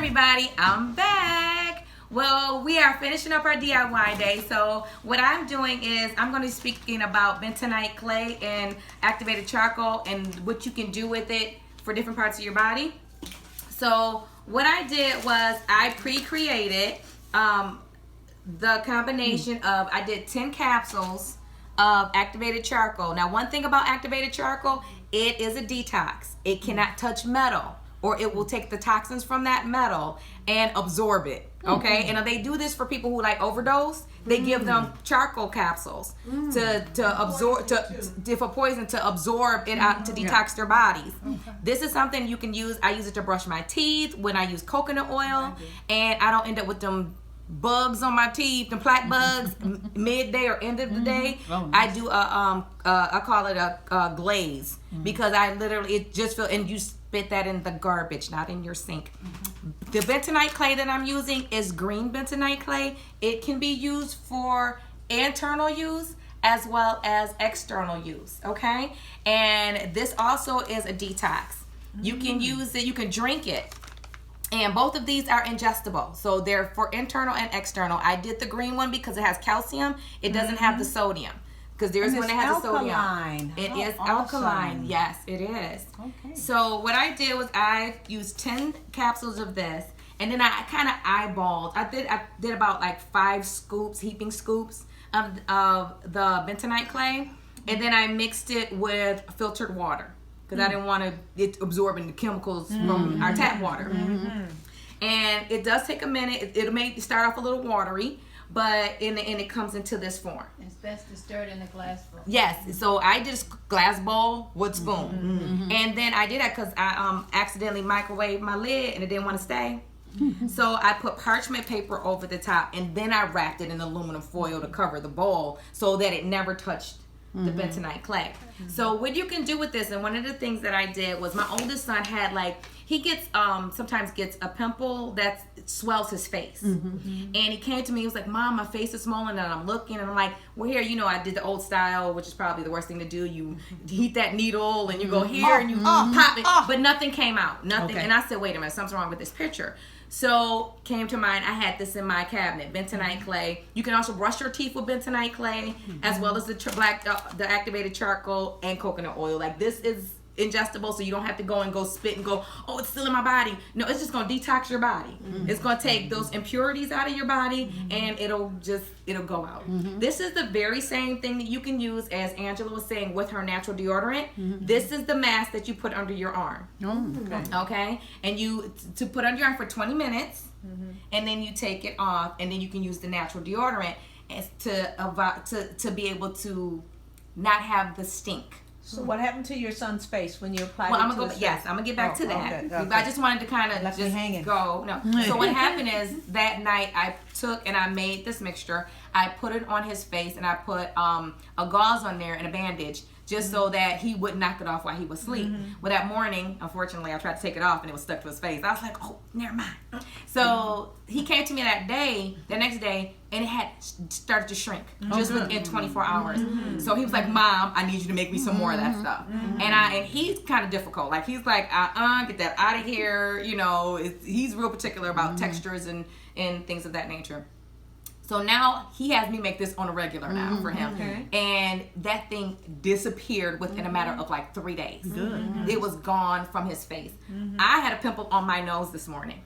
everybody, I'm back. Well, we are finishing up our DIY day. So what I'm doing is I'm going to be speaking about bentonite clay and activated charcoal and what you can do with it for different parts of your body. So what I did was I pre-created the combination of, I did 10 capsules of activated charcoal. Now, one thing about activated charcoal, it is a detox. It cannot touch metal, or it will take the toxins from that metal and absorb it. Okay, and they do this for people who like overdose. They give them charcoal capsules to absorb, for poison, to absorb it out, to detox their bodies. This is something you can use. I use it to brush my teeth when I use coconut oil, and I don't end up with them bugs on my teeth, the plaque bugs, midday or end of the day. I do I call it a glaze, because I literally, it just feel, and you spit that in the garbage, not in your sink. The bentonite clay that I'm using is green bentonite clay. It can be used for internal use as well as external use, okay? And this also is a detox. You can use it, you can drink it. And both of these are ingestible. So they're for internal and external. I did the green one because it has calcium. It doesn't have the sodium. Because there's one that has the sodium. It is alkaline. Yes, it is. Okay. So what I did was I used 10 capsules of this, and then I kind of eyeballed. I did about like 5 scoops, heaping scoops of the bentonite clay, and then I mixed it with filtered water, because I didn't want it absorbing the chemicals from our tap water. And it does take a minute. It may start off a little watery, but in the end it comes into this form. It's best to stir it in a glass bowl. Yes, so I did a glass bowl with spoon. And then I did that because I accidentally microwaved my lid and it didn't want to stay. So I put parchment paper over the top, and then I wrapped it in aluminum foil to cover the bowl so that it never touched the bentonite clay. So what you can do with this, and one of the things that I did was, my oldest son had he gets sometimes gets a pimple that swells his face. And he came to me, he was like, "Mom, my face is swollen," and I'm looking, and I'm like, well, here, I did the old style, which is probably the worst thing to do. You heat that needle and you go here and you pop it, but nothing came out, nothing. And I said, wait a minute, something's wrong with this picture. So came to mind, I had this in my cabinet, bentonite clay. You can also brush your teeth with bentonite clay, as well as the activated charcoal and coconut oil. Like, this is ingestible, so you don't have to go and spit and go, oh, it's still in my body. No, it's just going to detox your body. It's going to take those impurities out of your body, and it'll go out. This is the very same thing that you can use, as Angela was saying, with her natural deodorant. This is the mask that you put under your arm. Okay? And you to put under your arm for 20 minutes, and then you take it off, and then you can use the natural deodorant as to be able to not have the stink. So what happened to your son's face when you applied it to his face? Yes, I'm going to get back to that. Okay. I just wanted to kind of go. No. So what happened is, that night I took and I made this mixture. I put it on his face, and I put a gauze on there and a bandage, just so that he wouldn't knock it off while he was asleep. Well, that morning, unfortunately, I tried to take it off and it was stuck to his face. I was like, oh, never mind. So he came to me the next day, and it had started to shrink just within 24 hours. So he was like, Mom, I need you to make me some more of that stuff. And he's kind of difficult. Like, he's like, get that out of here. He's real particular about textures and things of that nature. So now he has me make this on a regular now for him. And that thing disappeared within a matter of like 3 days. It was gone from his face. I had a pimple on my nose this morning.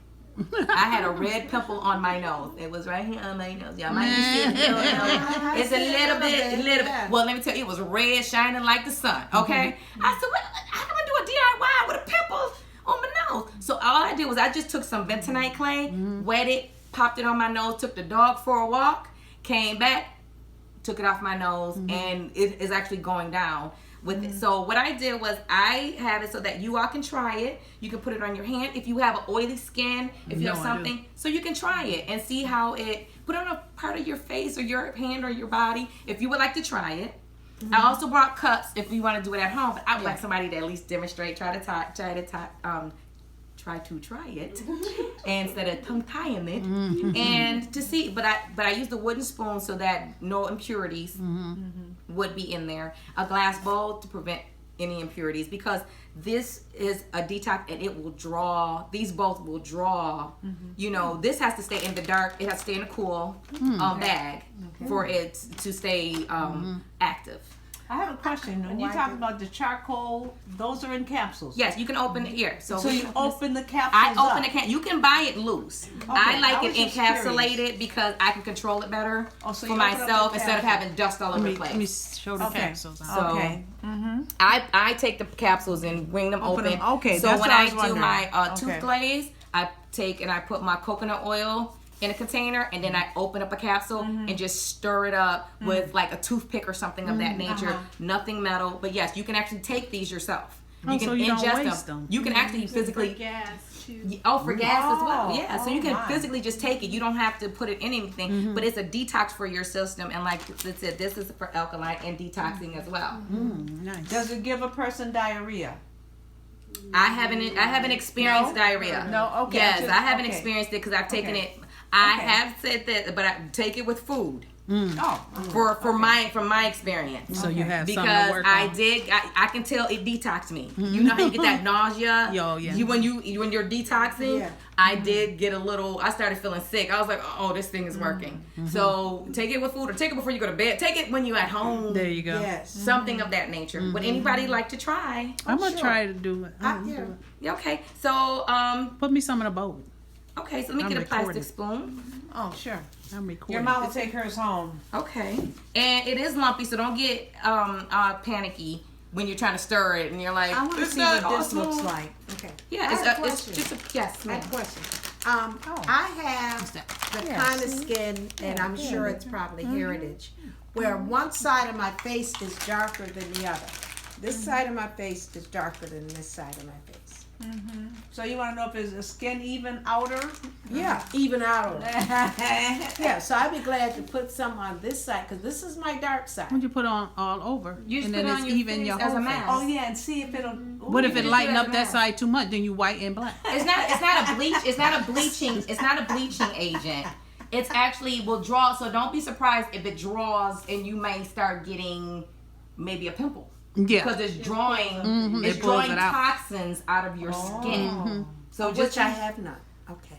I had a red pimple on my nose. It was right here on my nose. Y'all might be seeing it. It's a little bit. Well, let me tell you, it was red, shining like the sun. Okay? I said, how can I do a DIY with a pimple on my nose? So all I did was I just took some bentonite clay, wet it, popped it on my nose, took the dog for a walk, came back, took it off my nose, and it is actually going down with it. So what I did was I have it so that you all can try it. You can put it on your hand if you have an oily skin, if you have something, so you can try it and see how put it on a part of your face or your hand or your body if you would like to try it. I also brought cups if you want to do it at home, but I would like somebody to at least demonstrate, try to try it instead of tongue tying it, and to see. But I used the wooden spoon so that no impurities would be in there. A glass bowl to prevent any impurities, because this is a detox and it will draw, these both will draw, you know, this has to stay in the dark, it has to stay in a cool bag for it to stay active. I have a question. When you talk about the charcoal, those are in capsules. Yes, you can open it here. So you open the I capsules open the can. You can buy it loose. I like it encapsulated because I can control it better so for you open up myself the instead of capsule. having dust all over the Let me place. show the capsules. So Okay. I take the capsules and bring them Open open. them. Okay, So that's when what I I was do wondering. my Okay. tooth glaze, I take and I put my coconut oil in a container, and then I open up a capsule and just stir it up with like a toothpick or something of that nature. Nothing metal, but yes, you can actually take these yourself. You can so you don't ingest waste them. You can actually physically. Gas too. For gas as well. Yeah, so you can my. physically just take it. You don't have to put it in anything, but it's a detox for your system. And like it said, this is for alkaline and detoxing as well. Nice. Does it give a person diarrhea? I haven't experienced diarrhea. No, okay. Yes, just- I haven't okay. experienced it because I've taken Okay. it. I Okay. have said that, but I take it with food Oh. from my experience. So you have something Because to work I on. did, I can tell it detoxed me. You know how you get that nausea? Yo, yeah. When you're detoxing, Yeah. I did get a little. I started feeling sick. I was like, oh, this thing is working. So take it with food, or take it before you go to bed. Take it when you're at home. There you go. Yes. Something of that nature. Would anybody like to try? I'm gonna sure. try to do it. Yeah, okay. So Put me some in a bowl. okay. So let me I'm get a recording. plastic spoon. Oh, sure. I'm recording. Your mom will take hers home. Okay. And it is lumpy, so don't get panicky when you're trying to stir it and you're like, I want to "It's see not what this awesome." looks like. Okay. Yeah, I have a it's question. just a yes, I ma'am. have a question. I have the kind of skin, and I'm sure it's probably heritage, where one side of my face is darker than the other. This side of my face is darker than this side of my face. So you want to know if it's a skin even outer? Yeah, even out. Yeah, so I'd be glad to put some on this side, because this is my dark side. Would you put on all over? You just and put then it on it's your even face your as a whole mask. face. Oh yeah, and see if it'll. What if it just lighten do it up as that a side too much? Then you white and black. It's not a bleach. It's not a bleaching agent. It's actually will draw. So don't be surprised if it draws and you may start getting maybe a pimple. Yeah. Because it's drawing it's It pulls drawing it out. toxins out of your skin. So just Which I have not. Okay.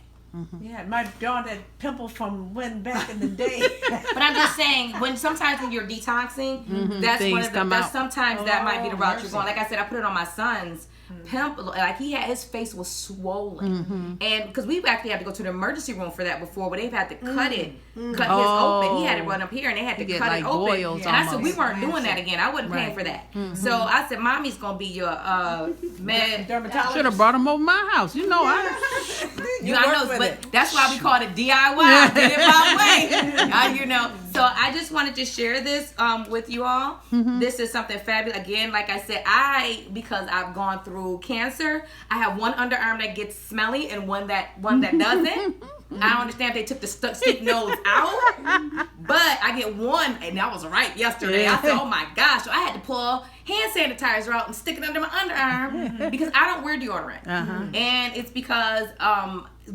Yeah, my daughter had pimple from when back in the day. But I'm just saying, sometimes when you're detoxing, that's Things one of the. come That's out. sometimes that might be the route you're mercy. going. Like I said, I put it on my son's pimple. Like his face was swollen, and because we actually had to go to the emergency room for that before, where they've had to cut his open. He had it run up here, and they had to You get cut like it open. boils And I said we almost. weren't doing that again. I wasn't paying for that. So I said, "Mommy's gonna be your med." Dermatologist. Should have brought them over my house. You know, I I work know, with but it. that's why we call it DIY. Get it my way. You know. So I just wanted to share this with you all. This is something fabulous. Again, like I said, because I've gone through cancer, I have one underarm that gets smelly and one that doesn't. I don't understand if they took the stick nose out, but I get one, and that was right yesterday. I said, "Oh my gosh!" So I had to pull hand sanitizer out and stick it under my underarm because I don't wear deodorant, and it's because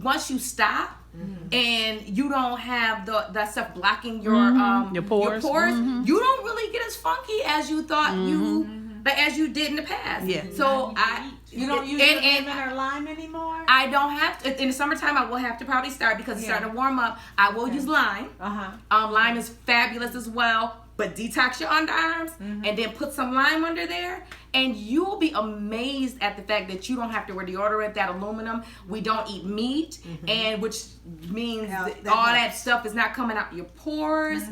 once you stop. And you don't have that stuff blocking your pores. You don't really get as funky as you thought as you did in the past. Yeah. So You don't use and lemon or lime anymore? I don't have to. In the summertime, I will have to probably start because it's starting to warm up. I will use lime. Lime is fabulous as well. But detox your underarms and then put some lime under there, and you'll be amazed at the fact that you don't have to wear deodorant. That aluminum, we don't eat meat, and which means that all that helps. stuff is not coming out your pores,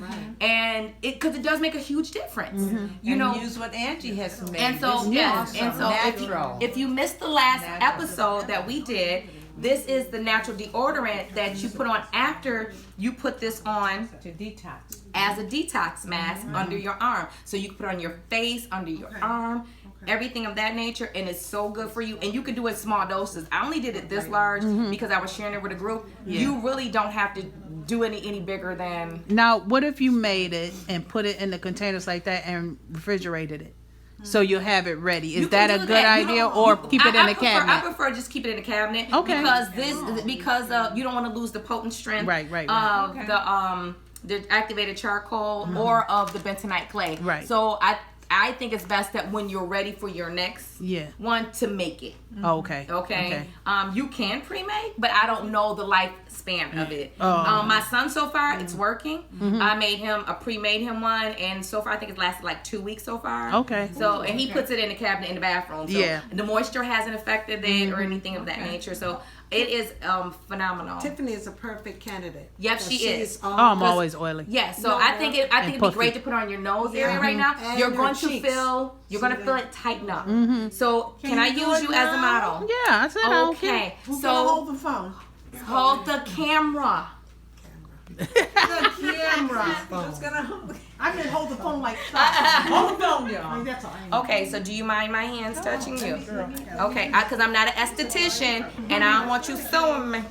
and because it does make a huge difference. You And know, use what Angie has made. and so This is yes, awesome. and so natural. if you missed the last episode that we did, this is the natural deodorant that you put on after you put this on to detox. as a detox mask under your arm. So you can put it on your face, under your arm, everything of that nature, and it's so good for you. And you can do it in small doses. I only did it this large because I was sharing it with a group. You really don't have to do any bigger than. Now, what if you made it and put it in the containers like that and refrigerated it? So you'll have it ready. Is You that can a do good that. You idea, don't- or you- keep it in I a prefer, I cabinet? prefer just keep it in a cabinet. Okay. Because you don't want to lose the potent strength Right. of the activated charcoal or of the bentonite clay. Right. So I I think it's best that when you're ready for your next one to make it. Oh, okay. Okay. You can pre-make, but I don't know the lifespan of it. My son, so far, it's working. I pre-made him one, and so far I think it's lasted like 2 weeks so far. Okay. So, and he puts it in the cabinet in the bathroom. So the moisture hasn't affected it or anything of that nature. So it is phenomenal. Tiffany is a perfect candidate. Yep, she is. I'm always oily. Yes, so I think it'd be great to put on your nose area right now. And You're your going to cheeks. feel it tighten up. So can I use you as a model? Yeah, I said I don't care. Okay, Who's so gonna hold the phone? hold the camera. The camera. I meant hold the phone like hold the phone, y'all. That's all. Okay, so do you mind my hands touching you? Okay, because I'm not an esthetician and I don't want you sewing me.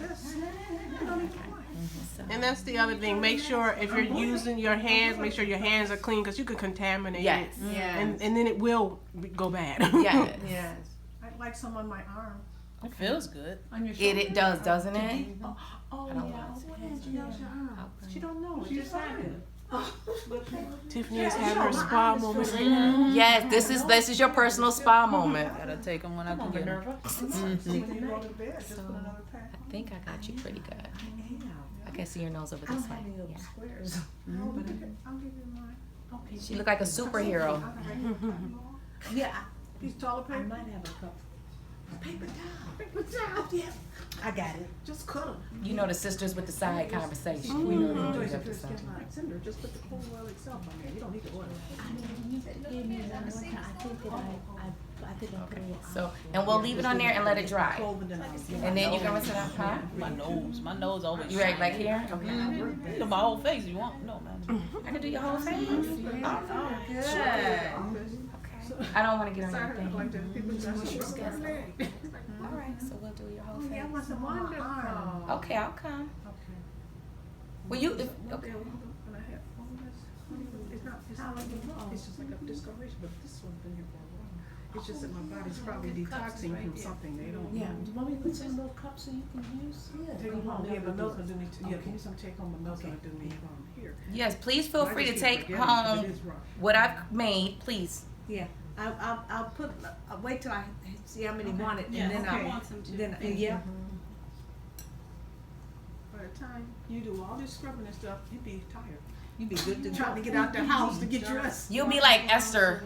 And that's the other thing. Make sure if you're using your hands, make sure your hands are clean because you could contaminate it. And then it will go bad. Yes. Yes. I'd like some on my arm. It feels good. On your shoulder. It does, doesn't it? Oh, yeah. She don't know. She just had it. Tiffany is having her spa moment right now. Yes, this is your personal spa moment. Gotta take them when I can get them. You go to bed. Just put another pack. I think I got you pretty good. I can see your nose over this way. Yeah. Squares. I'll give you mine. Okay. She look like a superhero. Yeah. These toilet paper. I might have a couple. Paper towel. Paper towel. Yeah. I got it. Just cut them. You know the sisters with the side conversation. We know they do have the side. Just put the cool oil itself on there. You don't need the oil. Okay, so, and we'll leave it on there and let it dry. And then you can rinse it out, huh? My nose always. You right back here? Okay. Do my whole face. You want? No, man. I can do your whole face. Oh, good. Okay. I don't want to get on your thing. All right, so we'll do your whole face. Okay, I'll come. Well, okay. It's just like a discoloration, but this one's been here for a while. It's just that my body's probably detoxing from something they don't know. Do you want me to put some little cups so you can use? Take them home. Yeah, but Mel's gonna do me too. Yeah, can you some take home, but Mel's gonna do me here. Yes, please feel free to take It home is rough. what I've made, please. Yeah, I'll wait till I see how many want it, and then okay. yeah. By the time you do all this scrubbing and stuff, you'd be tired. You'd be good to try to get out the house to get dressed. You'll be like Esther.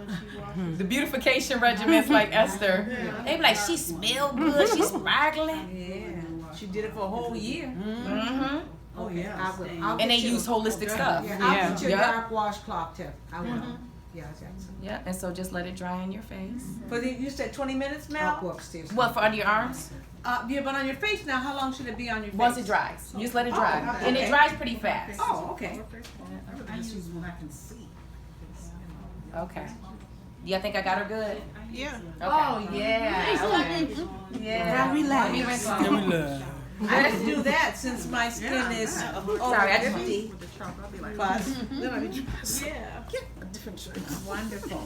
The beautification regimen's like Esther. They be like, she smell good, she's sparkling. Yeah, she did it for a whole year. Mm-hmm. Oh yeah. And they use holistic stuff. Yeah, I'll get your Yeah. dark washcloth tip. I will. Yeah, that's Yeah, and so just let it dry on your face. For you said 20 minutes, I'll go upstairs. What, for under your arms? Yeah, but on your face now, how long should it be on your face? Once it dries. You just let it dry. okay. And it dries pretty fast. Oh, okay. I just use when I can see. Okay. Yeah, I think I got her good. Yeah. Okay. Oh, yeah. Okay. Yeah. relax. Let me rinse it. I have to do that since my skin is Sorry, I just 50. But then I be yeah. Different wonderful.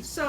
So